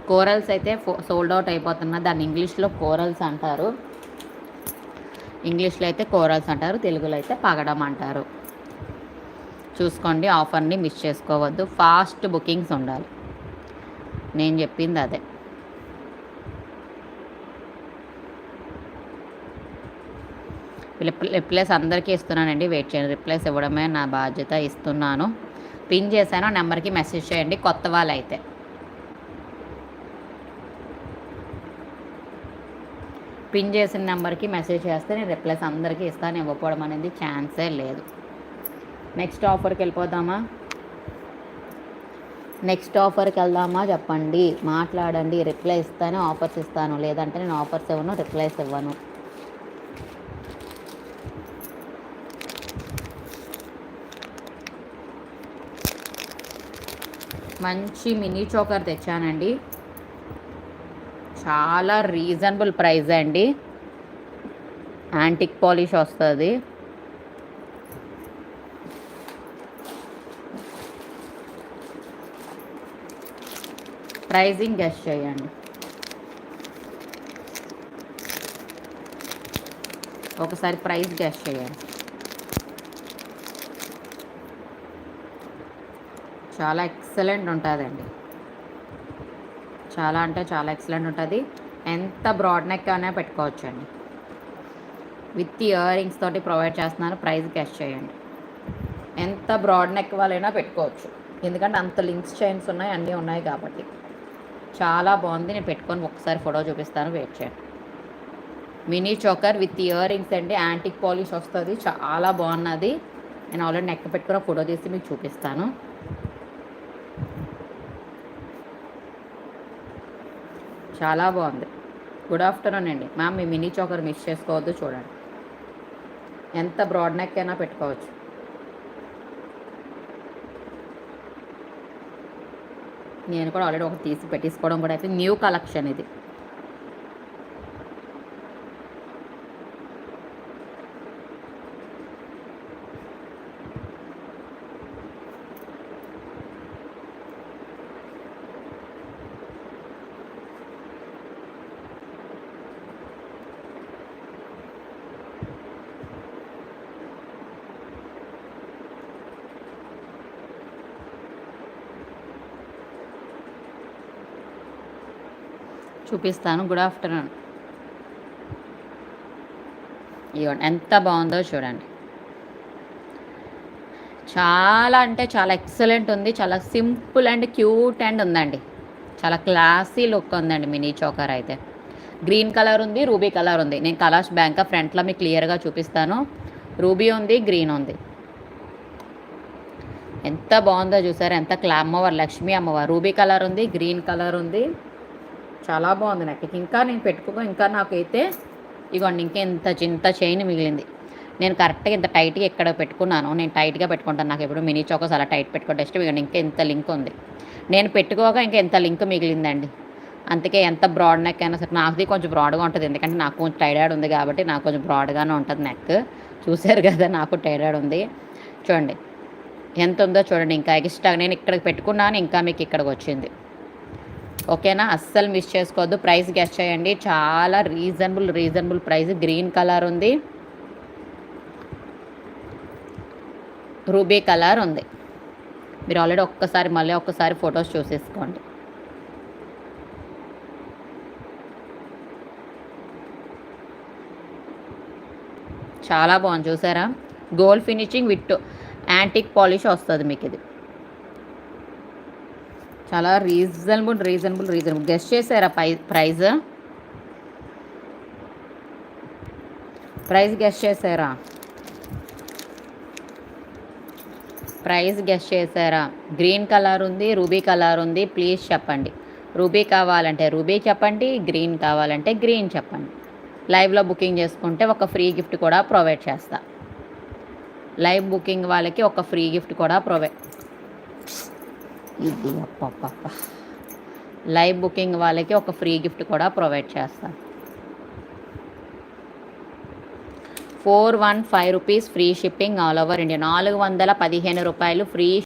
Corals అయితే sold out అయిపోతున్నా, దాన్ని ఇంగ్లీష్లో కోరల్స్ అంటారు. ఇంగ్లీష్లో అయితే కోరల్స్ అంటారు, తెలుగులో అయితే పగడం అంటారు. చూసుకోండి, ఆఫర్ని మిస్ చేసుకోవద్దు. ఫాస్ట్ బుకింగ్స్ ఉండాలి, నేను చెప్పింది అదే. రిప్లైస్ అందరికీ ఇస్తున్నానండి, వెయిట్ చేయండి. రిప్లైస్ ఇవ్వడమే నా బాధ్యత, ఇస్తున్నాను. పిన్ చేశాను, నెంబర్కి మెసేజ్ చేయండి కొత్త వాళ్ళు అయితే. పిన్ చేసిన నెంబర్కి మెసేజ్ చేస్తే నేను రిప్లైస్ అందరికీ ఇస్తాను, ఇవ్వకపోవడం అనేది ఛాన్సే లేదు. నెక్స్ట్ ఆఫర్కి వెళ్ళిపోదామా? నెక్స్ట్ ఆఫర్కి వెళ్దామా? చెప్పండి, మాట్లాడండి. రిప్లై ఇస్తాను, ఆఫర్స్ ఇస్తాను, లేదంటే నేను ఆఫర్స్ ఇవ్వను, రిప్లైస్ ఇవ్వను. మంచి మినీ చోకర్ తెచ్చానండి, చాలా రీజనబుల్ ప్రైస్ అండి. యాంటిక్ పాలిష్ వస్తుంది. ప్రైజింగ్ గెస్ చేయండి. ఒకసారి ప్రైస్ గెస్ చేయండి. చాలా ఎక్సలెంట్ ఉంటుందండి, చాలా అంటే చాలా ఎక్సలెంట్ ఉంటుంది. ఎంత బ్రాడ్ నెక్ అయినా పెట్టుకోవచ్చండి, విత్ ఇయర్ రింగ్స్ తోటి ప్రొవైడ్ చేస్తున్నాను. ప్రైస్ గెస్ చేయండి. ఎంత బ్రాడ్ నెక్ వాళ్ళైనా పెట్టుకోవచ్చు, ఎందుకంటే అంత లింక్స్ చైన్స్ ఉన్నాయి, అన్నీ ఉన్నాయి కాబట్టి. చాలా బాగుంది, నేను పెట్టుకొని ఒకసారి ఫోటో చూపిస్తాను, వెయిట్ చేయండి. Mini choker with ear rings అండి, యాంటిక్ పాలిష్ వస్తుంది, చాలా బాగున్నది. నేను ఆల్రెడీ నెక్ పెట్టుకున్న ఫోటో తీసి మీకు చూపిస్తాను. చాలా బాగుంది. గుడ్ ఆఫ్టర్నూన్ అండి మ్యామ్, మీ మినీ చోకర్ మిస్ చేసుకోవద్దు, చూడండి. ఎంత బ్రాడ్ నెక్ అయినా పెట్టుకోవచ్చు. నేను కూడా ఆల్రెడీ ఒకటి తీసి పెట్టేసుకోవడం కూడా అయితే, న్యూ కలెక్షన్ ఇది. చూపిస్తాను. Good afternoon. ఇవ్వండి, ఎంత బాగుందో చూడండి. చాలా అంటే చాలా ఎక్సలెంట్ ఉంది, చాలా సింపుల్ అండ్ క్యూట్ అండ్ ఉందండి. చాలా క్లాసీ లుక్ ఉందండి మినీ చోకర్ అయితే. గ్రీన్ కలర్ ఉంది, రూబీ కలర్ ఉంది. నేను కలర్స్ బ్యాంక్ ఫ్రంట్లో మీకు క్లియర్గా చూపిస్తాను. రూబీ ఉంది, గ్రీన్ ఉంది. ఎంత బాగుందో చూసారు, ఎంత అమ్మవారు, లక్ష్మీ అమ్మవారు. రూబీ కలర్ ఉంది, గ్రీన్ కలర్ ఉంది, చాలా బాగుంది. నాకు ఇంకా నేను ఇంకా నాకైతే ఇగోండి, ఇంత చైన్ మిగిలింది. నేను కరెక్ట్గా ఇంత టైట్గా ఎక్కడ పెట్టుకున్నాను, నేను టైట్గా పెట్టుకుంటాను. నాకు ఎప్పుడు మినీ చోకర్స్ అలా టైట్ పెట్టుకుంటే ఇష్టం. ఇవ్వండి, ఇంకా ఎంత లింక్ ఉంది, నేను పెట్టుకోగా ఇంకా ఎంత లింక్ మిగిలిందండి. అందుకే ఎంత బ్రాడ్ నెక్ అయినా సరే, నాకుది కొంచెం బ్రాడ్గా ఉంటుంది, ఎందుకంటే నాకు కొంచెం టైర్డ్ ఉంది కాబట్టి నాకు కొంచెం బ్రాడ్గానే ఉంటుంది నెక్. చూసారు కదా, నాకు టైర్డ్ ఉంది. చూడండి ఎంత ఉందో చూడండి. ఇంకా ఎక్స్ట్రా నేను ఇక్కడికి పెట్టుకున్నాను, ఇంకా మీకు ఇక్కడికి వచ్చింది. ఓకేనా, అస్సలు మిస్ చేసుకోవద్దు. ప్రైస్ గెస్ చేయండి, చాలా రీజనబుల్ ప్రైస్. గ్రీన్ కలర్ ఉంది, రూబీ కలర్ ఉంది. మీరు ఆల్రెడీ మళ్ళీ ఒక్కసారి ఫొటోస్ చూసేసుకోండి. చాలా బాగుంది, చూసారా? Gold finishing with antique polish వస్తుంది మీకు. ఇది చాలా రీజనబుల్. గెస్ చేశారా ప్రైస్ గెస్ చేశారా? గ్రీన్ కలర్ ఉంది, రూబీ కలర్ ఉంది. ప్లీజ్ చెప్పండి. రూబీ కావాలంటే రూబీ చెప్పండి, గ్రీన్ కావాలంటే గ్రీన్ చెప్పండి. లైవ్లో బుకింగ్ చేసుకుంటే ఒక ఫ్రీ గిఫ్ట్ కూడా ప్రొవైడ్ చేస్తా. లైవ్ బుకింగ్ వాళ్ళకి ఒక ఫ్రీ గిఫ్ట్ కూడా ఇది లైవ్ బుకింగ్ వాళ్ళకి ఒక ఫ్రీ గిఫ్ట్ కూడా ప్రొవైడ్ చేస్తాను. 415 rupees free shipping all over India. 415 రూపాయలు ఫ్రీ